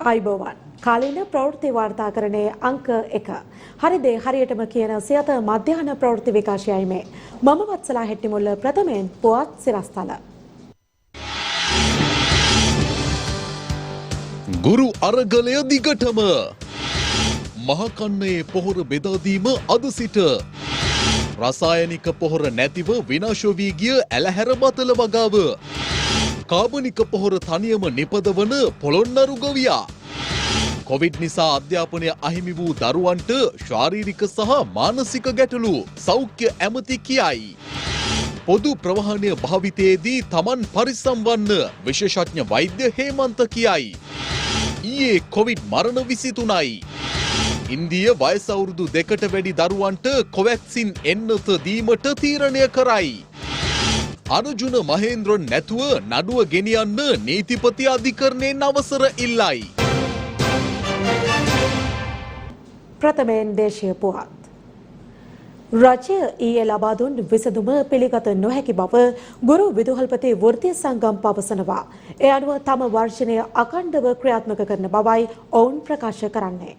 අයිබෝවන් කාලීන ප්‍රවෘත්ති වාර්තාකරණයේ අංක 1 හරිදේ හරියටම කියන සියත මධ්‍යහන ප්‍රවෘත්ති විකාශයයි මේ මම වත්සලා හෙට්ටිමුල්ල ප්‍රථමයෙන් පුවත් සිරස්තල ගුරු අරගලය දිගටම මහකන්නයේ පොහොර බෙදා දීම අද සිට රසායනික පොහොර නැතිව විනාශ වී ගිය ඇලහැර බතල වගාව කාබනික පොහොර තනියම නිපදවන පොළොන්නරු ගොවියා කොවිඩ් නිසා අධ්‍යාපනය අහිමි වූ දරුවන්ට ශාරීරික සහ මානසික ගැටලු සෞඛ්‍ය ඇමති කියයි. පොදු ප්‍රවාහනය භාවිතයේදී තමන් පරිස්සම් වන්න විශේෂඥ වෛද්‍ය හේමන්ත කියයි. ඊයේ කොවිඩ් මරණ 23යි. ඉන්දිය වයස අවුරුදු 2ට වැඩි දරුවන්ට කොවැක්සින් එන්නත දීමට තීරණය කරයි. අර්ජුන මහේන්ද්‍රන් නැතුව නඩුව ගෙනියන්න නීතිපති අධිකරණයෙන් අවසර ඉල්ලයි. ප්‍රථමයෙන් දේශීය පුවත් රජය ඊයේ ලබා දුන් විසඳුම පිළිගත නොහැකි බව ගුරු විදුහල්පති වෘත්තීය සංගම් පවසනවා. ඒ අනුව තම වර්ෂණය අඛණ්ඩව ක්‍රියාත්මක කරන බවයි ඔවුන් ප්‍රකාශ කරන්නේ.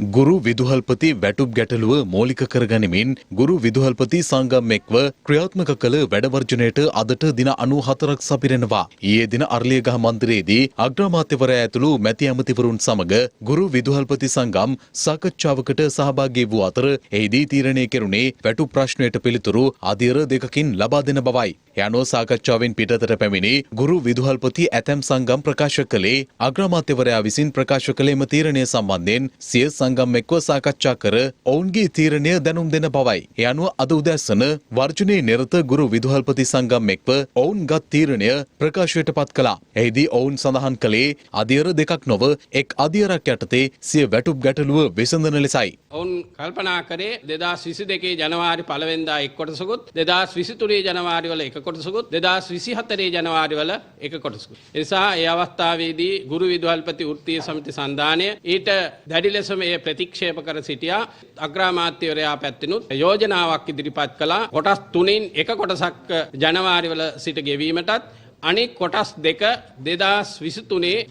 ගුරු විදුහල්පති වැටුප් ගැටලුව මූලික කරගනිමින් ගුරු විදුහල්පති සංගම් එක්ව ක්‍රියාත්මක කළ වැඩවර්ජනයට අදට දින 94ක් සපිරෙනවා. ඊයේ දින අර්ලියගහ මන්දිරයේදී අග්‍රාමාත්‍යවරයා ඇතුළු මැති ඇමතිවරුන් සමග ගුරු විදුහල්පති සංගම් සාකච්ඡාවකට සහභාගී වූ අතර එහිදී තීරණය කෙරුණේ වැටුප් ප්‍රශ්නයට පිළිතුරු අධීර දෙකකින් ලබා දෙන බවයි. යනෝ සාකච්ඡාවෙන් පිටතට පැමිණි ගුරු විදුහල්පති ඇතැම් සංගම් ප්‍රකාශ කළේ අග්‍රාමාත්‍යවරයා විසින් ප්‍රකාශ කළ එම තීරණය සම්බන්ධයෙන් සිය සංගම් එක්ව සාකච්ඡා කර ඔවුන්ගේ තීරණය දැනුම් දෙන බවයි. ඒ අනුව අද උදැසන වර්ජනයේ නිරත ගුරු විදුහල්පති සංගම් එක්ව ඔවුන් ගත් තීරණය ප්‍රකාශයට පත් කළා. එහිදී ඔවුන් සඳහන් කළේ අධීර දෙකක් නොව එක් අධීරක් යටතේ සිය වැටුප් ගැටලුව විසඳන ලෙසයි. ඔවුන් කල්පනා කරේ 2022 ජනවාරි 1 වෙනිදා එක් කොටසකුත් 2023 ජනවාරි වල එක කොටසකුත් 2024 ජනවාරි වල එක කොටසකුත්. ඒ නිසා ඒ අවස්ථාවේදී ගුරු විදුහල්පති වෘත්තීය සමිති සන්ධානය ඊට දැඩි ලෙසම ඒ ප්‍රතික්ෂේප කර සිටියා. අග්‍රාමාත්‍යවරයා පැත්තෙනුත් යෝජනාවක් ඉදිරිපත් කළා. කොටස් 3න් එක කොටසක් ජනවාරි වල සිට ගෙවීමටත් අනෙක් කොටස් 2 2023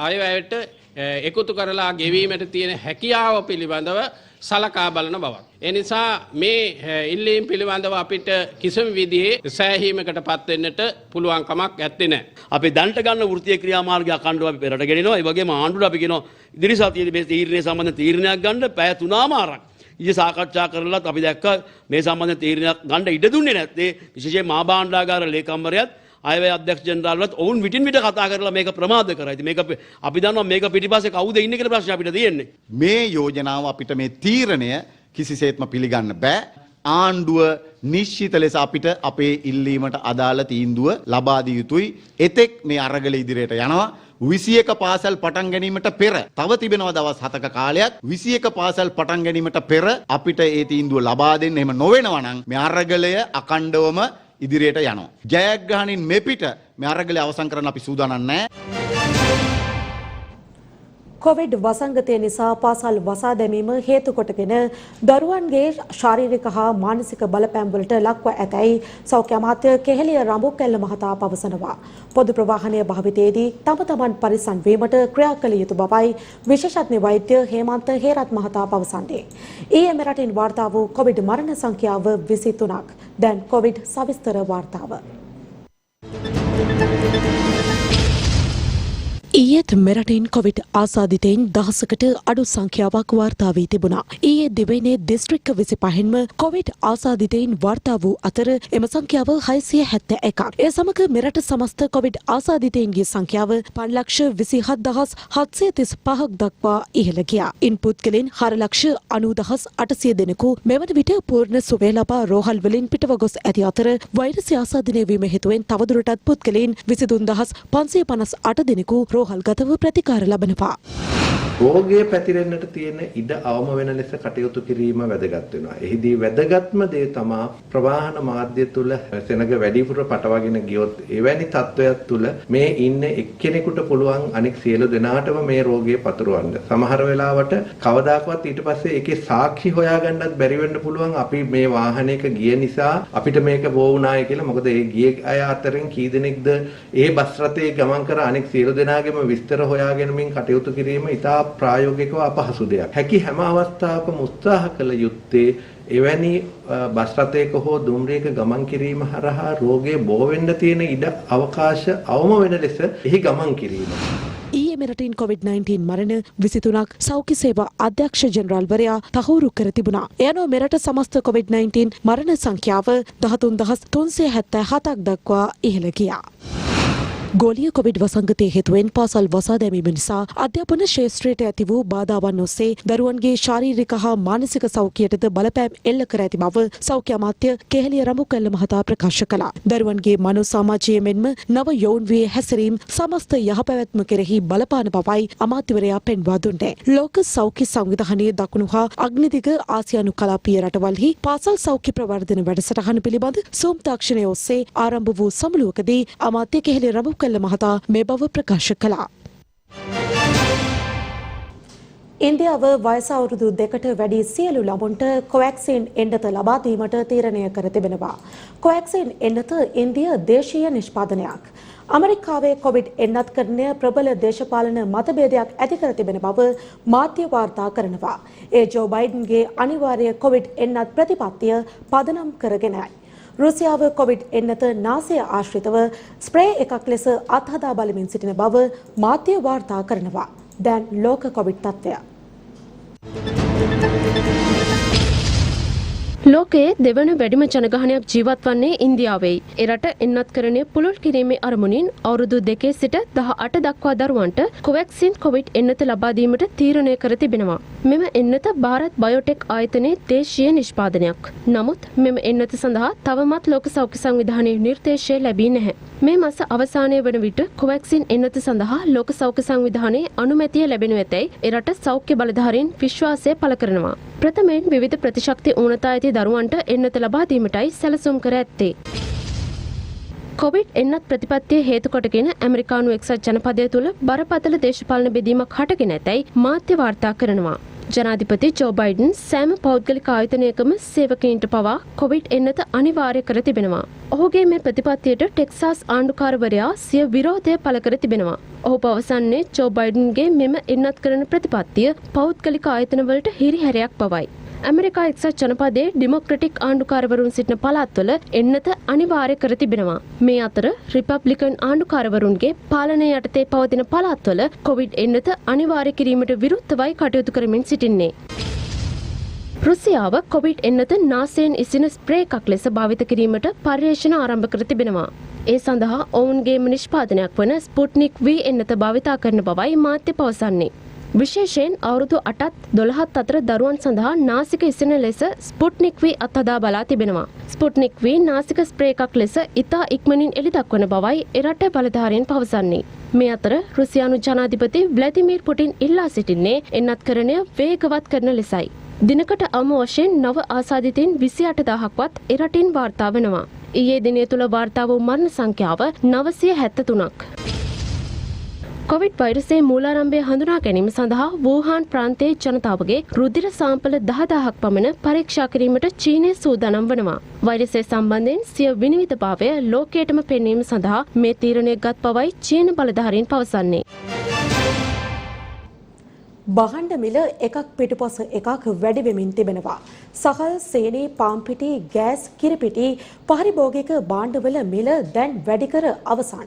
අයවැයට එකතු කරලා ගෙවීමට තියෙන හැකියාව පිළිබඳව සලකා බලන බවක්. ඒ නිසා මේ ඉල්ලීම් පිළිබඳව අපිට කිසිම විදිහේ සෑහීමකට පත් වෙන්නට පුළුවන් කමක් නැත්තේ නෑ. අපි දැනට ගන්න වෘත්තීය ක්‍රියාමාර්ගය අඛණ්ඩව අපි පෙරට ගෙනිනවා. ඒ වගේම ආණ්ඩුවට අපි කියනවා ඉදිරි සතියේදී මේ තීරණය සම්බන්ධ තීරණයක් ගන්න පැය 3මාරක්. ඊයේ සාකච්ඡා කරලත් අපි දැක්ක මේ සම්බන්ධ තීරණයක් ගන්න ඉඩ දුන්නේ නැත්තේ විශේෂයෙන් මහා භාණ්ඩාගාර ලේකම්වරයාත් අයවැය අධ්‍යක්ෂ ජෙනරාල්වත් ඔවුන් විටින් විට කතා කරලා මේක ප්‍රමාද කරා. ඉතින් මේක අපි දන්නවා මේක පිටිපස්සේ කවුද ඉන්නේ කියලා ප්‍රශ්න අපිට තියෙන්නේ. මේ යෝජනාව අපිට මේ තීරණය කිසිසේත්ම පිළිගන්න බෑ. ආණ්ඩුව නිශ්චිත ලෙස අපිට අපේ ඉල්ලීමට අදාළ තීන්දුව ලබා දිය යුතුයි. එතෙක් මේ අරගල ඉදිරියට යනවා. 21 පාසල් පටන් ගැනීමට පෙර තව තිබෙනවා දවස් 7ක කාලයක්. 21 පාසල් පටන් ගැනීමට පෙර අපිට ඒ තීන්දුව ලබා දෙන්න. එහෙම නොවෙනවා නම් මේ අරගලය අඛණ්ඩවම ඉදිරියට යනවා. ජයග්‍රහණින් මෙපිට මේ අරගලය අවසන් කරන්න අපි සූදානම් නැහැ. කොවිඩ් වසංගතය නිසා පාසල් වසා දැමීම හේතු කොටගෙන දරුවන්ගේ ශාරීරික හා මානසික බලපෑම් වලට ලක්ව ඇතැයි සෞඛ්‍ය අමාත්‍ය කෙහෙලිය රඹුකැල්ල මහතා පවසනවා. පොදු ප්‍රවාහනය භාවිතයේදී තම තමන් පරිස්සම් වීමට ක්‍රියා කළ යුතු බවයි විශේෂඥ වෛද්‍ය හේමන්ත හේරත් මහතා පවසන්නේ. ඊයේ මෙරටින් වාර්තා වූ කොවිඩ් මරණ සංඛ්‍යාව 23ක්. දැන් කොවිඩ් සවිස්තර වාර්තාව. ඊයේත් මෙරටින් කොවිඩ් ආසාදිතයින් දහසකට අඩු සංඛ්‍යාවක් වාර්තා වී තිබුණා. ඊයේ දිවයිනේ දිස්ත්‍රික්ක 25න්ම කොවිඩ් ආසාදිතයින් වාර්තා වූ අතර එම සංඛ්‍යාව 671ක්. ඒ සමග මෙරට සමස්ත කොවිඩ් ආසාදිතයින්ගේ සංඛ්‍යාව 5,27,735ක් දක්වා ඉහළ ගියා. ඉන් පුද්ගලයන් 4,90,800 දෙනෙකු මෙවන විට පූර්ණ සුවය ලබා රෝහල් වලින් පිටව ගොස් ඇති අතර වෛරසය ආසාදනය වීම හේතුවෙන් තවදුරටත් පුද්ගලයන් 23,558 දෙනෙකු රෝහල්ගතව ප්‍රතිකාර ලබනවා. රෝගය පැතිරෙන්නට තියෙන ඉඩ අවම වෙන ලෙස කටයුතු කිරීම වැදගත් වෙනවා. එහිදී වැදගත්ම දේ තමයි ප්‍රවාහන මාධ්‍ය තුල සෙනඟ වැඩිපුර පටවගෙන ගියොත් එවැනි තත්වයක් තුල මේ ඉන්න එක්කෙනෙකුට පුළුවන් අනෙක් සියලු දෙනාටම මේ රෝගය පතුරවන්න. සමහර වෙලාවට කවදාකවත් ඊට පස්සේ ඒකේ සාක්ෂි හොයාගන්නත් බැරි වෙන්න පුළුවන්. අපි මේ වාහනයක ගිය නිසා අපිට මේක බෝ වුණාය කියලා. මොකද ඒ ගිය අය අතරින් කී දෙනෙක්ද ඒ බස් රථයේ ගමන් කර අනෙක් සියලු දෙනාගේම විස්තර හොයාගෙනමින් කටයුතු කිරීම ඉතා ප්‍රායෝගිකව අපහසු දෙයක්. හැකි හැම අවස්ථාවකම උත්සාහ කළ යුත්තේ එවැනි බස් රථයක හෝ දුම්රියක ගමන් කිරීම හරහා රෝගයේ බෝ වෙන්න තියෙන ඉඩ අවකාශ අවම වෙන ලෙස එහි ගමන් කිරීම. ඊයේ මෙරටින් COVID-19 මරණ 23ක් සෞඛ්‍ය සේවා අධ්‍යක්ෂ ජෙනරාල්වරයා තහවුරු කර තිබුණා. එයනෝ මෙරට සමස්ත COVID-19 මරණ සංඛ්‍යාව 13377ක් දක්වා ඉහළ ගියා. ගෝලීය කොවිඩ් වසංගතය හේතුවෙන් පාසල් වසා දැමීම නිසා අධ්‍යාපන ක්ෂේත්‍රයට ඇති වූ බාධාවන් ඔස්සේ දරුවන්ගේ ශාරීරික හා මානසික සෞඛ්‍යයටද බලපෑම් එල්ල කර ඇති බව සෞඛ්‍ය අමාත්‍ය කෙහෙලිය රඹුකැල්ල මහතා ප්‍රකාශ කළා. දරුවන්ගේ මනෝ සමාජීය මෙන්ම නව යෞන් වේ හැසිරීම් සමස්ත යහපැවැත්ම කෙරෙහි බලපාන බවයි අමාත්‍යවරයා පෙන්වා දුන්නේ. ලෝක සෞඛ්‍ය සංවිධානයේ දකුණු හා අග්නිදිග ආසියානු කලාපීය රටවල්හි පාසල් සෞඛ්‍ය ප්‍රවර්ධන වැඩසටහන පිළිබඳ සූම් තාක්ෂණය ඔස්සේ ආරම්භ වූ සමුළුවකදී අමාත්‍ය කෙහෙලිය රඹුකැල්ල මහතා මේ බව ප්‍රකාශ කළා. ඉන්දියාව වයස අවුරුදු 2කට වැඩි සියලු ළමුන්ට කොවැක්සින් එන්නත ලබා දීමට තීරණය කර තිබෙනවා. කොවැක්සින් එන්නත ඉන්දිය දේශීය නිෂ්පාදනයක්. ඇමරිකාවේ කොවිඩ් එන්නත්කරණය ප්‍රබල දේශපාලන මතභේදයක් ඇති කර තිබෙන බව මාධ්‍ය වාර්තා කරනවා. ඒ ජෝ බයිඩන්ගේ අනිවාර්ය කොවිඩ් එන්නත් ප්‍රතිපත්තිය පදනම් කරගෙනයි. රුසියාව කොවිඩ් එන්නත නාසය ආශ්‍රිතව ස්ප්‍රේ එකක් ලෙස අත්හදා බලමින් සිටින බව මාධ්‍ය වාර්තා කරනවා. දැන් ලෝක කොවිඩ් තත්ත්වය. ලෝකයේ දෙවන වැඩිම ජනගහනයක් ජීවත් වන්නේ ඉන්දියාවෙයි. එරට එන්නත්කරණය පුළුල් කිරීමේ අරමුණින් අවුරුදු 2 සිට 18 දක්වා දරුවන්ට කොවැක්සින් කොවිඩ් එන්නත ලබා දීමට තීරණය කර තිබෙනවා. මෙම එන්නත ಭಾರತ್ බයෝටෙක් ආයතනයේ දේශීය නිෂ්පාදනයක්. නමුත් මෙම එන්නත සඳහා තවමත් ලෝක සෞඛ්‍ය සංවිධානයේ නිර්දේශය ලැබී නැහැ. මේ මාස අවසානයේ වන විට කොවැක්සින් එන්නත සඳහා ලෝක සෞඛ්‍ය සංවිධානයේ අනුමැතිය ලැබෙනු ඇතැයි එරට සෞඛ්‍ය බලධාරීන් විශ්වාසය පළ කරනවා. ප්‍රථමයෙන් විවිධ ප්‍රතිශක්ති ඌනතා ඇති දරුවන්ට එන්නත ලබා දීමටයි සැලසුම් කර ඇත්තේ. කොවිඩ් එන්නත් ප්‍රතිපත්තිය හේතු කොටගෙන ඇමරිකානු එක්සත් ජනපදය තුළ බරපතල දේශපාලන බෙදීමක් හටගෙන ඇතැයි මාධ්‍ය වාර්තා කරනවා. ජනාධිපති ජෝ බයිඩන් සෑම පෞද්ගලික ආයතනයකම සේවකයින්ට පවා කොවිඩ් එන්නත අනිවාර්ය කර තිබෙනවා. ඔහුගේ මේ ප්‍රතිපත්තියට ටෙක්සාස් ආණ්ඩුකාරවරයා සිය විරෝධය පළ කර තිබෙනවා. ඔහු පවසන්නේ ජෝ බයිඩන්ගේ මෙම එන්නත් කරන ප්‍රතිපත්තිය පෞද්ගලික ආයතනවලට හිරිහැරයක් බවයි. ඇමරිකා එක්සත් ජනපදයේ ඩෙමොක්‍රටික් ආණ්ඩුකාරවරුන් සිටින පළාත්වල එන්නත අනිවාර්ය කර තිබෙනවා. මේ අතර රිපබ්ලිකන් ආණ්ඩුකාරවරුන්ගේ පාලනය යටතේ පවතින පළාත්වල කොවිඩ් එන්නත අනිවාර්ය කිරීමට විරුද්ධවයි කටයුතු කරමින් සිටින්නේ. රුසියාව කොවිඩ් එන්නත නාසයෙන් ඉසින ස්ප්‍රේ එකක් ලෙස භාවිත කිරීමට පර්යේෂණ ආරම්භ කර තිබෙනවා. ඒ සඳහා ඔවුන්ගේම නිෂ්පාදනයක් වන ස්පුට්නික් V එන්නත භාවිතා කරන බවයි මාධ්‍ය පවසන්නේ. විශේෂයෙන් අවුරුදු 8ත් 12ත් අතර දරුවන් සඳහා නාසික ඉසින ලෙස ස්පුට්නික් V අත්හදා බලා තිබෙනවා. ස්පුට්නික් V නාසික ස්ප්‍රේ එකක් ලෙස ඉතා ඉක්මනින් එළිදක්වන බවයි එරට බලධාරීන් පවසන්නේ. මේ අතර රුසියානු ජනාධිපති ව්ලාදිමීර් පුටින් ඉල්ලා සිටින්නේ එන්නත්කරණය වේගවත් කරන ලෙසයි. දිනකට අම වශයෙන් නව ආසාදිතයින් 28000ක්වත් එරටින් වාර්තා වෙනවා. ඊයේ දිනය තුල වාර්තා වූ මරණ සංඛ්‍යාව 973ක්. කොවිඩ් වෛරසයේ මූලාරම්භය හඳුනා ගැනීම සඳහා වූහාන් ප්‍රාන්තයේ ජනතාවගේ රුධිර සාම්පල 10000ක් පමණ පරීක්ෂා කිරීමට චීනය සූදානම් වනවා. වෛරසය සම්බන්ධයෙන් සිය විනිවිදභාවය ලෝකයටම පෙන්වීම සඳහා මේ තීරණය ගත් බවයි චීන බලධාරීන් පවසන්නේ. බහණ්ඩ මිල එකක් පිටුපස එකක් වැඩි වෙමින් තිබෙනවා. සහල්, සේනී, පාම්පිටි, ගෑස්, කිරිපිටි, පරිභෝගික භාණ්ඩවල මිල දැන් වැඩි කර අවසන්.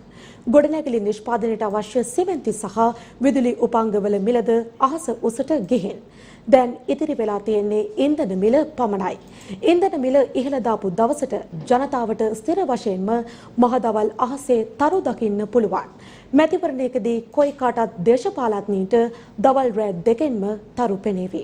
ගොඩනැගිලි නිෂ්පාදනයට අවශ්‍ය සිමෙන්ති සහ විදුලි උපංගවල මිලද අහස උසට ගිහින්. දැන් ඉතිරි වෙලා තියෙන්නේ ඉන්ධන මිල පමණයි. ඉන්ධන මිල ඉහළ දාපු දවසට ජනතාවට ස්ථිර වශයෙන්ම මහදවල් අහසේ තරු දකින්න පුළුවන්. මැතිවරණයකදී කොයි කාටත් දේශපාලඥයින්ට දවල් රෑ දෙකෙන්ම තරු පෙනේවි.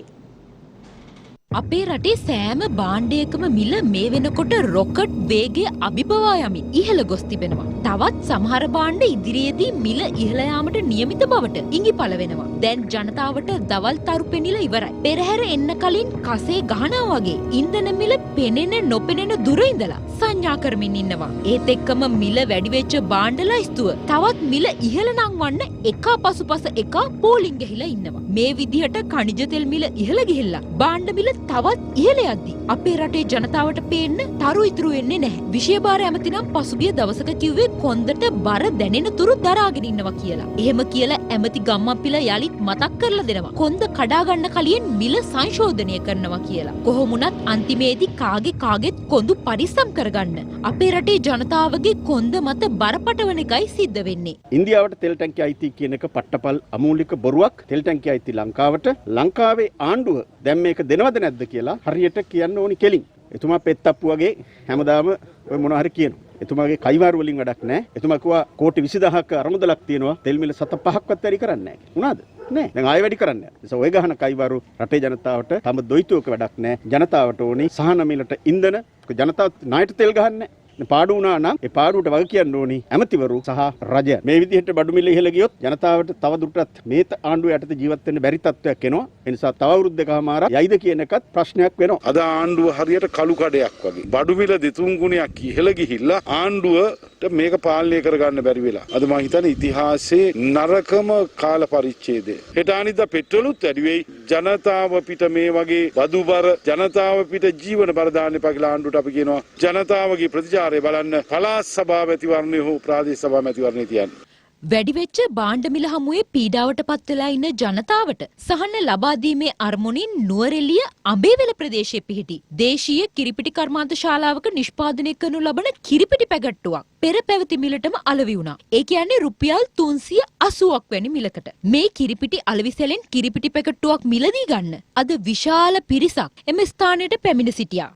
අපේ රටේ සෑම භාණ්ඩයකම මිල මේ වෙනකොට රොකට් වේගයේ අභිබවා යමින් ඉහළ ගොස් තිබෙනවා. තවත් සමහර භාණ්ඩ ඉදිරියේදී මිල ඉහළ යාමට නියමිත බවට ඉඟිපළ වෙනවා. දැන් ජනතාවට දවල් තරු පෙනිලා ඉවරයි. පෙරහැර එන්න කලින් කසේ ගහනවා වගේ ඉන්ධන මිල පෙනෙන නොපෙනෙන දුර ඉඳලා සංඥා කරමින් ඉන්නවා. ඒත් එක්කම මිල වැඩි වෙච්ච භාණ්ඩ ලයිස්තුව තවත් මිල ඉහළ නංවන්න එක පසුපස එක පෝලිං ගහිලා ඉන්නවා. මේ විදිහට ඛනිජ තෙල් මිල ඉහළ ගිහිල්ලා භාණ්ඩ මිල තවත් ඉහළ යද්දී අපේ රටේ ජනතාවට පේන්න තරු ඉතුරු වෙන්නේ නැහැ. විශේෂ ඇමතිනම් පසුගිය දවසක කිව්වේ කොන්දට බර දැනෙන තුරු දරාගෙන ඉන්නවා කියලා. එහෙම කියලා ඇමති ගම්මපිල යලිත් මතක් කරලා දෙනවා. කොන්ද කඩා ගන්න කලින් මිල සංශෝධනය කරනවා කියලා. කොහොමුණත් අන්තිමේදී කාගෙත් කොඳු පරිස්සම් කරගන්න අපේ රටේ ජනතාවගේ කොන්ද මත බර පටවන එකයි සිද්ධ වෙන්නේ. ඉන්දියාවට තෙල් ටැංකිය අයිති කියන එක පට්ටපල් අමූලික බොරුවක්. තෙල් ටැංකිය අයිති ලංකාවට. ලංකාවේ ආණ්ඩුව දැන් මේක දෙනවද නැද්ද කියලා හරියට කියන්න ඕනි කෙලින්. එතුමා පෙත්තප්පු වගේ හැමදාම ඔය මොනවා හරි කියනවා. එතුමාගේ කයිවාරු වලින් වැඩක් නැහැ. එතුමා කිව්වා කෝටි 20000ක අරමුදලක් තියෙනවා. තෙල් මිල 7-5ක්වත් වැඩි කරන්නේ නැහැ. උනාද? නෑ. දැන් ආයෙ වැඩි කරන්නේ නැහැ. ඒ ඔය ගහන කයිවාරු රටේ ජනතාවට තම දොයිතුවක වැඩක් නැහැ. ජනතාවට ඕනි සහන මිලට ඉන්ධන. ජනතාව ණයට තෙල් ගහන්නේ පාඩු වුණා නම් ඒ පාඩුවට වග කියන්න ඕනි ඇමතිවරු සහ රජය. මේ විදිහට බඩු මිල ඉහළ ගියොත් ජනතාවට තව දුරටත් මේ ආණ්ඩුව යටතේ ජීවත් වෙන්න බැරි තත්ත්වයක් එනවා. ඒ නිසා තව අවුරුද්දකමාරක් යයිද කියන එකත් ප්‍රශ්නයක් වෙනවා. අද ආණ්ඩුව හරියට කළු කඩයක් වගේ. බඩු මිල දෙතුන් ගුණයක් ඉහළ ගිහිල්ලා ආණ්ඩුවට මේක පාලනය කරගන්න බැරි වෙලා. අද මම හිතන්නේ ඉතිහාසයේ නරකම කාල පරිච්ඡේදය. හෙට අනිද්දා පෙට්‍රෝලුත් වැඩි වෙයි. ජනතාව පිට මේ වගේ බදුබර ජනතාව පිට ජීවන බර දාන්න එපා කියලා ආණ්ඩුවට අපි කියනවා. ජනතාවගේ ප්‍රතිචාර බලන්න පළාත් සභා මැතිවරණය හෝ ප්‍රාදේශ සභා මැතිවරණය තියන්නේ. වැඩිවෙච්ච භාණ්ඩ මිල හමුවේ පීඩාවට පත් වෙලා ඉන්න ජනතාවට සහන ලබා දීමේ අරමුණින් නුවරඑළිය අඹේවැල ප්‍රදේශයේ පිහිටි දේශීය කිරිපිටි කර්මාන්ත ශාලාවක නිෂ්පාදනය කරනු ලබන කිරිපිටි පැකට්ටුවක් පෙර පැවති මිලටම අලෙවි වුණා. ඒ කියන්නේ රුපියල් 380ක් වැනි මිලකට. මේ කිරිපිටි අලෙවිසැලෙන් කිරිපිටි පැකට්ටුවක් මිලදී ගන්න අද විශාල පිරිසක් එම ස්ථානයට පැමිණ සිටියා.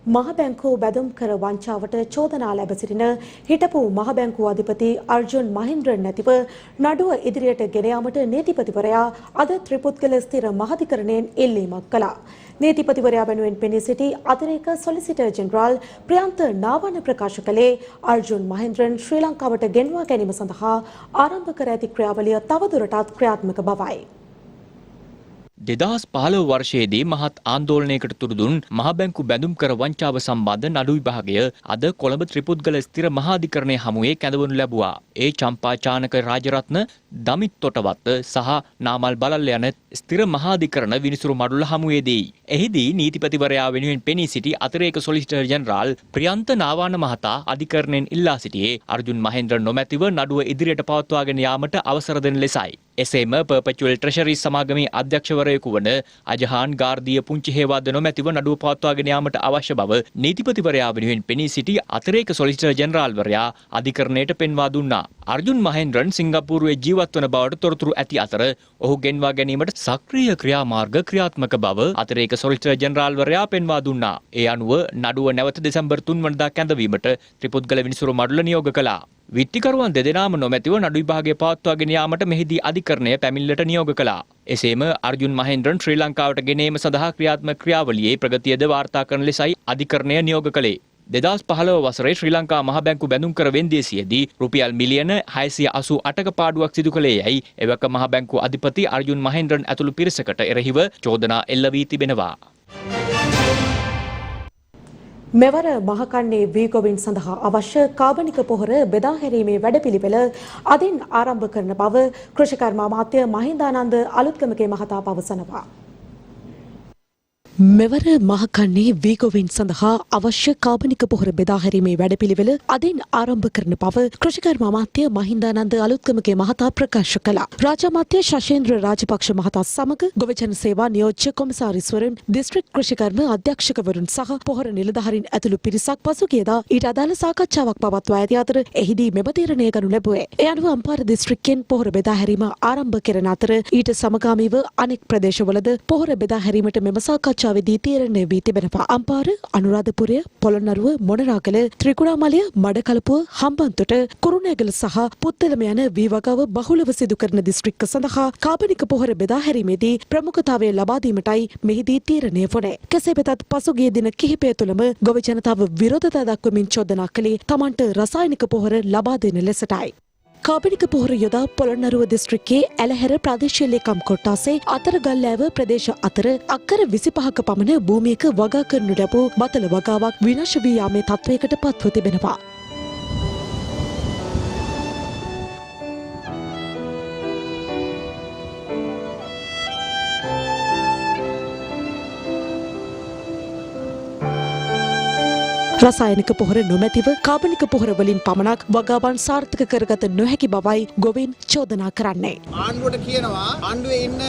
මහ බැංකුව බැදුම් කර වංචාවට චෝදනා ලැබ සිටින හිටපු මහ බැංකුව අධිපති අර්ජුන් මහින්ද්‍රන් නැතිව නඩුව ඉදිරියට ගෙන යාමට නීතිපතිවරයා අද ත්‍රිපුද්ගල ස්ථිර මහාධිකරණයෙන් ඉල්ලීමක් කළා. නීතිපතිවරයා වෙනුවෙන් පෙනී සිටි අතිරේක සොලිසිටර් ජෙනරාල් ප්‍රියන්ත නාවන ප්‍රකාශ කළේ අර්ජුන් මහින්ද්‍රන් ශ්‍රී ලංකාවට ගෙන්වා ගැනීම සඳහා ආරම්භ කර ඇති ක්‍රියාවලිය තවදුරටත් ක්‍රියාත්මක බවයි. 2015 වර්ෂයේදී මහත් ආන්දෝලනයකට තුරුදුන් මහ බැංකු බැඳුම් කර වංචාව සම්බන්ධ නඩු විභාගය අද කොළඹ ත්‍රිපුද්ගල ස්ථිර මහාධිකරණයේ හමුවේ කැඳවනු ලැබුවා. ඒ චම්පා චානක රාජරත්න, දමිත් තොටවත්ත සහ නාමල් බලල්ල යන ස්ථිර මහාධිකරණ විනිසුරු මඩුල්ල හමුවේදී. එහිදී නීතිපතිවරයා වෙනුවෙන් පෙනී සිටි අතිරේක සොලිසිටර් ජෙනරාල් ප්‍රියන්ත නාවාන මහතා අධිකරණයෙන් ඉල්ලා සිටියේ අර්ජුන් මහේන්ද්‍ර නොමැතිව නඩුව ඉදිරියට පවත්වාගෙන යාමට අවසර දෙන ලෙසයි. එසේම පර්පචුවල් ට්‍රෙෂරි සමාගමේ අධ්‍යක්ෂවරයෙකු වන අජහාන් ගාර්දිය පුංචි හේවාද නොමැතිව නඩුව පවත්වාගෙන යාමට අවශ්‍ය බව නීතිපතිවරයා වෙනුවෙන් පෙනී සිටි අතිරේක සොලිසිටර් ජෙනරාල්වරයා අධිකරණයට පෙන්වා දුන්නා. අර්ජුන් මහේන්ද්‍රන් සිංගප්පූරුවේ ජීවත් වන බවට තොරතුරු ඇති අතර ඔහු ගෙන්වා ගැනීමට සක්‍රීය ක්‍රියාමාර්ග ක්‍රියාත්මක බව අතිරේක සොලිසිටර් ජෙනරාල්වරයා පෙන්වා දුන්නා. ඒ අනුව නඩුව නැවත දෙසැම්බර් 3 වනදා කැඳවීමට ත්‍රිපුද්ගල විනිසුරු මඩුල්ල නියෝග කළා. විත්තිකරුවන් දෙදෙනාම නොමැතිව නඩු විභාගය පවත්වාගෙන යාමට මෙහිදී අධිකරණය පැමිණිල්ලට නියෝග කළා. එසේම අර්ජුන් මහේන්ද්‍රන් ශ්‍රී ලංකාවට ගෙනීම සඳහා ක්‍රියාත්මක ක්‍රියාවලියේ ප්‍රගතියද වාර්තා කරන ලෙසයි අධිකරණය නියෝග කළේ. 2015 වසරේ ශ්‍රී ලංකා මහ බැංකු බැඳුම් කර වෙන්දේසියේදී රුපියල් මිලියන 688ක පාඩුවක් සිදු කළේ යයි එවක මහ බැංකු අධිපති අර්ජුන් මහේන්ද්‍රන් ඇතුළු පිරිසකට එරෙහිව චෝදනා එල්ල වී තිබෙනවා. මෙවර මහකන්නේ වීගොවින් සඳහා අවශ්‍ය කාබනික පොහොර බෙදා හැරීමේ වැඩපිළිවෙල අදින් ආරම්භ කරන බව කෘෂිකර්ම අමාත්‍ය මහින්දානන්ද අලුත්ගමගේ මහතා පවසනවා. මෙවර මහකන්නේ වීගොවින් සඳහා අවශ්‍ය කාබනික පොහොර බෙදා හැරීමේ වැඩපිළිවෙල අදින් ආරම්භ කරන බව කෘෂිකර්ම අමාත්‍ය මහින්දානන්ද අලුත්ගමගේ මහතා ප්‍රකාශ කළා. රාජ්‍ය අමාත්‍ය ශෂේන්ද්‍ර රාජපක්ෂ මහතා සමග ගොවිජන සේවා නියෝජ්‍ය කොමසාරිස්වරුන්, දිස්ත්‍රික් කෘෂිකර්ම අධ්‍යක්ෂකවරුන් සහ පොහොර නිලධාරීන් ඇතුළු පිරිසක් පසුගියදා ඊට අදාළ සාකච්ඡාවක් පවත්වා ඇති අතර එහිදී මෙම තීරණය ගනු ලැබුවේ. ඒ අනුව අම්පාර දිස්ත්‍රික්කයෙන් පොහොර බෙදා හැරීම ආරම්භ කරන අතර ඊට සමගාමීව අනෙක් ප්‍රදේශවලද පොහොර බෙදා හැරීමට මෙම සාකච්ඡා සාකච්ඡාවේදී තීරණය වී තිබෙනවා. අම්පාර, අනුරාධපුරය, පොළොන්නරුව, මොනරාගල, ත්‍රිකුණාමලය, මඩකලපුව, හම්බන්තොට, කුරුණෑගල සහ පුත්තලම යන වීවගාව බහුලව සිදු කරන දිස්ත්‍රික්ක සඳහා කාබනික පොහොර බෙදා හැරීමේදී ප්‍රමුඛතාවය ලබා දීමටයි මෙහිදී තීරණය වුණේ. කෙසේ වෙතත් පසුගිය දින කිහිපය තුළම ගොවි ජනතාව විරෝධතා දක්වමින් චෝදනා කළේ තමන්ට රසායනික පොහොර ලබා දෙන ලෙසටයි. කාබනික පොහොර යොදා පොළොන්නරුව දිස්ත්‍රික්කයේ ඇලහැර ප්‍රාදේශීය ලේකම් කොට්ටාසේ අතරගල්ලෑව ප්‍රදේශ අතර අක්කර 25ක පමණ භූමියක වගා කරනු ලැබූ බතල වගාවක් විනාශ වී යාමේ තත්ත්වයකට පත්ව තිබෙනවා. රසායනික පොහොර නොමැතිව කාබනික පොහොර වලින් පමණක් වගාවන් සාර්ථක කරගත නොහැකි බවයි ගොවීන් චෝදනා කරන්නේ. ආණ්ඩුවට කියනවා ආණ්ඩුවේ ඉන්න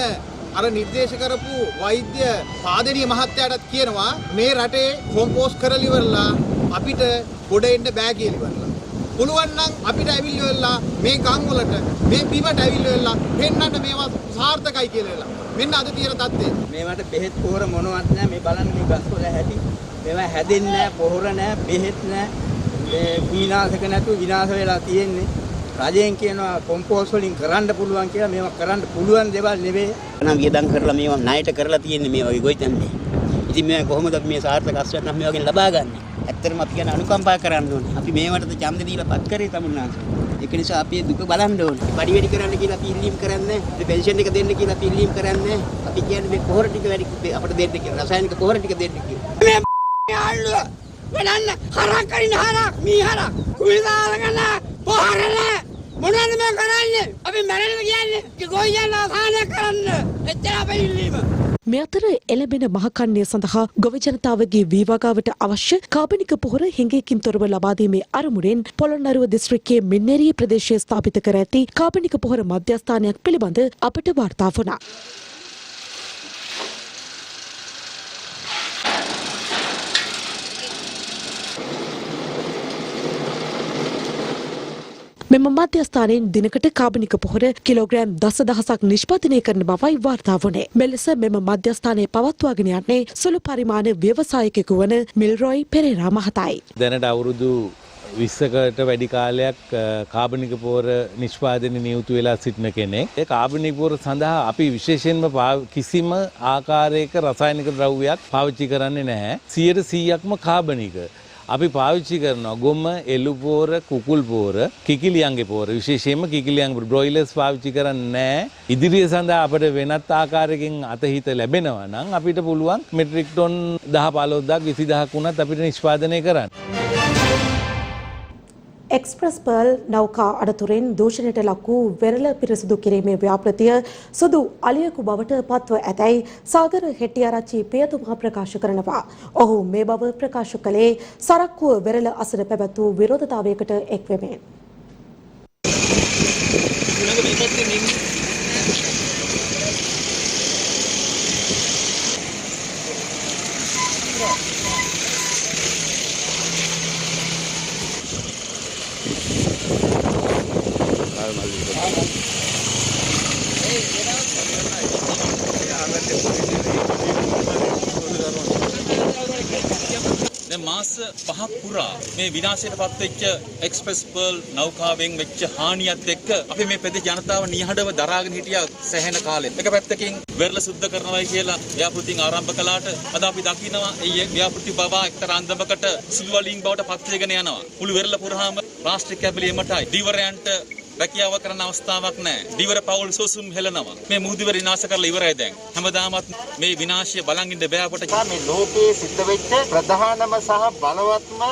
අර නිර්දේශ කරපු වෛද්‍ය සාධනීය මහත්තයාටත් කියනවා මේ රටේ කොම්පෝස්ට් කරලා ඉවරලා අපිට ගොඩ එන්න බෑ කියලා ඉවරලා. පුළුවන් නම් අපිට ඇවිල්ලා මේ ගම් වලට මේ බිමට ඇවිල්ලා පෙන්නන්න මේවා සාර්ථකයි කියලා. මෙන්න අද තියෙන තත්ත්වය. මේවට බෙහෙත් පොහොර මොනවත් නැහැ. මේ බලන්න මේ ගස් වල හැටි. මේවා හැදෙන්නේ නැහැ, පොහොර නැහැ, බෙහෙත් නැහැ. මේ විනාශක නැතුව විනාශ වෙලා තියෙන්නේ. රජයෙන් කියනවා කොම්පෝස්ට් වලින් කරන්න පුළුවන් කියලා. මේවා කරන්න පුළුවන් දේවල් නෙවෙයි. නම් වියදම් කරලා මේවා ණයට කරලා තියෙන්නේ මේ වගේ ගොයිතන්නේ. ඉතින් මේ කොහොමද අපි මේ සාර්ථක අස්වැන්න නම් මේ වගේ ලබා ගන්න? ඇත්තටම අපි කියන අනුකම්පා කරන්න ඕනේ. අපි මේවටද ඡන්ද දීලා පත් කරේ තමුන්නාන්සේ. ඒක නිසා අපි දුක බලන්න ඕනේ. වැඩි වැඩි කරන්න කියලා අපි ඉල්ලීම් කරන්නේ. පෙන්ෂන් එක දෙන්න කියලා අපි ඉල්ලීම් කරන්නේ. අපි කියන්නේ මේ පොහොර ටික වැඩි අපිට දෙන්න කියලා. රසායනික පොහොර ටික දෙන්න කියලා. ආල්ලුව බලන්න හරක් කරින හරක් මී හරක් කුවිදාලගෙන පොහරල මොනවද මේ කරන්නේ අපි මැරෙන්න කියන්නේ ගොයියන් ආසානය කරන්න එච්චර අපේ ඉල්ලීම. මේ අතර එළඹෙන මහකන්නය සඳහා ගොවි ජනතාවගේ වීවගාවට අවශ්‍ය කාබනික පොහොර හිඟයකින් තොරව ලබා දීමේ අරමුණෙන් පොළොන්නරුව දිස්ත්‍රික්කයේ මින්නේරිය ප්‍රදේශයේ ස්ථාපිත කර ඇති කාබනික පොහොර මධ්‍යස්ථානයක් පිළිබඳ අපට වාර්තා වුණා. මෙම මධ්‍යස්ථානයෙන් දිනකට කාබනික පොහොර කිලෝග්‍රෑම් 10,000ක් නිෂ්පාදනය කරන බවයි වාර්තා වුණේ. මෙලෙස මෙම මධ්‍යස්ථානයේ පවත්වාගෙන යන්නේ සුළු පරිමාණ ව්‍යවසායකයෙකු වන මිල්රොයි පෙරේරා මහතායි. දැනට අවුරුදු 20කට වැඩි කාලයක් කාබනික පොහොර නිෂ්පාදනයේ නියුතු වෙලා සිටින කෙනෙක්. ඒ කාබනික පොහොර සඳහා අපි විශේෂයෙන්ම කිසිම ආකාරයක රසායනික ද්‍රව්‍යයක් පාවිච්චි කරන්නේ නැහැ. 100%ක්ම කාබනික. අපි පාවිච්චි කරනවා ගොම, එළු පොහොර, කුකුල් පොහොර, කිකිලියන්ගේ පොහොර. විශේෂයෙන්ම කිකිලියන් බ්‍රොයිලර්ස් පාවිච්චි කරන්නේ නැහැ. ඉදිරිය සඳහා අපිට වෙනත් ආකාරයකින් අතහිත ලැබෙනවා නම් අපිට පුළුවන් මෙට්‍රික් ටොන් 10-15000ක් 20000ක් වුණත් අපිට නිෂ්පාදනය කරන්න. එක්ස්ප්‍රස් පර්ල් නෞකා අඩතුරෙන් දූෂණයට ලක් වූ වෙරළ පිරිසිදු කිරීමේ ව්‍යාපෘතිය සුදු අලියකු බවට පත්ව ඇතැයි සාගර හෙට්ටිආරච්චි පියතුමා ප්‍රකාශ කරනවා. ඔහු මේ බව ප්‍රකාශ කළේ සරක්කුව වෙරළ අසර පැවැත් වූ විරෝධතාවයකට එක්වෙමින්. මාස 5ක් පුරා මේ විනාශයට පත්වෙච්ච එක්ස්ප්‍රස් පර්ල් නෞකාවෙන් වෙච්ච හානියත් එක්ක අපි මේ පෙදේ ජනතාව නිහඬව දරාගෙන හිටියා සැහැණ කාලෙත්. එක පැත්තකින් වෙරළ සුද්ධ කරනවායි කියලා ව්‍යාපෘතින් ආරම්භ කළාට අද අපි දකිනවා ඒ ව්‍යාපෘති බව එක්තරා අන්දමකට සිල්වලින් බවට පත් වෙගෙන යනවා. මුළු වෙරළ පුරාම ප්ලාස්ටික් කැබලියමටයි දීවරයන්ට රැකියාව කරන අවස්ථාවක් නැහැ. දීවර පවුල් සොසුම් හෙලනවා. මේ මුහුදුවර විනාශ කරලා ඉවරයි දැන්. හැමදාමත් මේ විනාශය බලන් ඉන්න බෑ අපට. මේ ලෝකයේ සිද්ධ වෙච්ච ප්‍රධානම සහ බලවත්ම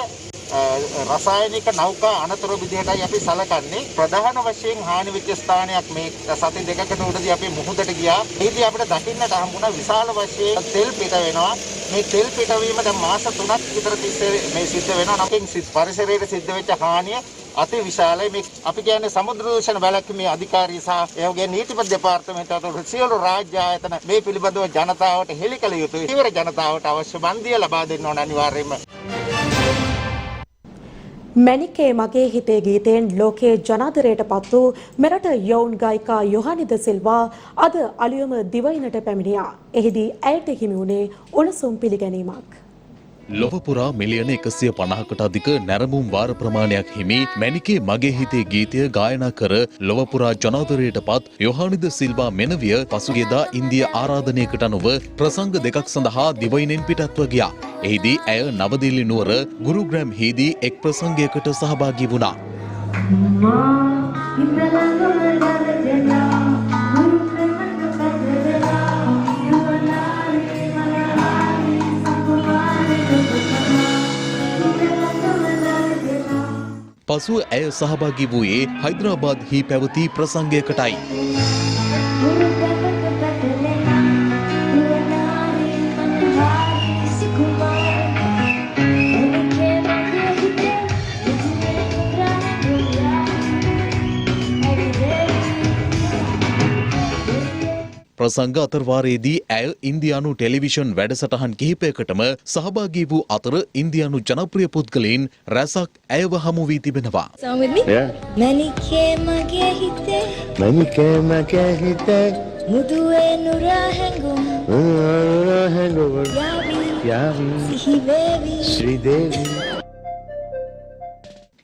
රසායනික නෞකා අනතුරු විදිහටයි අපි සලකන්නේ. ප්‍රධාන වශයෙන් හානි වෙච්ච ස්ථානයක් මේ සති දෙකකට උඩදී අපි මුහුදට ගියා. ඒදී අපිට දකින්නට හම්බුණා විශාල වශයෙන් තෙල් පිට වෙනවා. මේ තෙල් පිටවීම දැන් මාස 3ක් විතර තිස්සේ මේ සිද්ධ වෙනවා. නමුත් පරිසරයට සිද්ධ වෙච්ච හානිය අති විශාලයි. මේ අපි කියන්නේ සමුද්‍ර දූෂණ වැළැක්වීමේ අධිකාරිය සහ ඒ වගේ නීතිපති දෙපාර්තමේන්තුවට සියලු රාජ්‍ය ආයතන මේ පිළිබඳව ජනතාවට හෙළි කළ යුතුයි. ඉවර ජනතාවට අවශ්‍ය බන්දිය ලබා දෙන්න ඕන අනිවාර්යයෙන්ම. මැනිකේ මගේ හිතේ ගීතයෙන් ලෝකයේ ජනාදරයට පත් වූ මෙරට යොවුන් ගායිකා යොහානි ද සිල්වා අද අලුයම දිවයිනට පැමිණියා. එහිදී ඇයට හිමි වුණේ උණුසුම් පිළිගැනීමක්. ලොව පුරා මිලියන 150කට අධික නැරඹුම් වාර ප්‍රමාණයක් හිමි මැනිකේ මගේ හිතේ ගීතය ගායනා කර ලොව පුරා ජනාදරයට පත් යොහානි ද සිල්වා මෙනවිය පසුගියදා ඉන්දිය ආරාධනයකට අනුව ප්‍රසංග දෙකක් සඳහා දිවයිනෙන් පිටත්ව ගියා. එහිදී ඇය නවදිල්ලි නුවර ගුරුග්‍රෑම් හිදී එක් ප්‍රසංගයකට සහභාගී වුණා. පසුව ඇය සහභාගී වූයේ හයිදරාබාද් හි පැවති ප්‍රසංගයකටයි. ප්‍රසංග අතරවාරයේදී ඇය ඉන්දියානු ටෙලිවිෂන් වැඩසටහන් කිහිපයකටම සහභාගී වූ අතර ඉන්දියානු ජනප්‍රිය පුද්ගලයින් රැසක් ඇයව හමු වී තිබෙනවා. මැනිකේ මගේ හිතේ මැනිකේ මගේ හිතේ මුදුවේ නුරා හැඟුම් යාවි සිහිවේවි ශ්‍රීදේවි.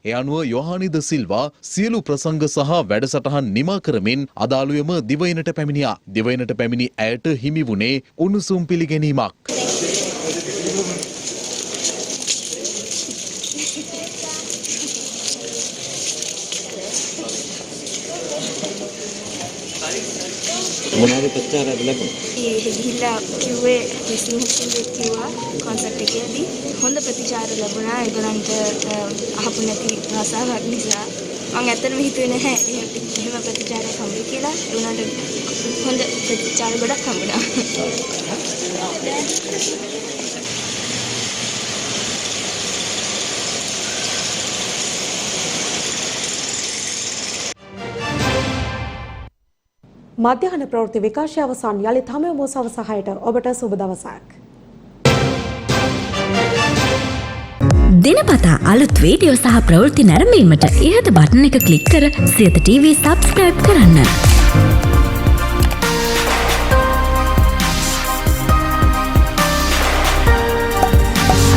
ඒ අනුව යොහානි ද සිල්වා සියලු ප්‍රසංග සහ වැඩසටහන් නිමා කරමින් අදාළුයම දිවයිනට පැමිණියා. දිවයිනට පැමිණි ඇයට හිමි වුණේ උණුසුම් පිළිගැනීමක්. මොනවද ප්‍රචාරයක් ලැබුණේ? ඒ ගිහිල්ලා කිව්වේ විශ්මුක්තිය කිව්වා කොන්සර්ට් එකේදී හොඳ ප්‍රතිචාර ලැබුණා. ඒගොල්ලන්ට අහපු නැති රසාවක් නිසා මම ඇත්තටම හිතුවේ නැහැ එහෙම ප්‍රතිචාරයක් හම්බෙයි කියලා. ඒ උනාට හොඳ ප්‍රතිචාර ගොඩක් හම්බුණා. මධ්‍යහන ප්‍රවෘත්ති විකාශය අවසන්. යළිත් හමුවෙමු සවස 6ට. ඔබට සුබ දවසක්. දිනපතා අලුත් වීඩියෝ සහ ප්‍රවෘත්ති නැරඹීමට ඉහත බටන් එක ක්ලික් කර සියත TV සබ්ස්ක්‍රයිබ් කරන්න.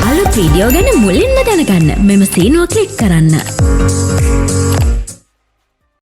අලුත් වීඩියෝ ගැන මුලින්ම දැනගන්න මෙම සීනුව ක්ලික් කරන්න.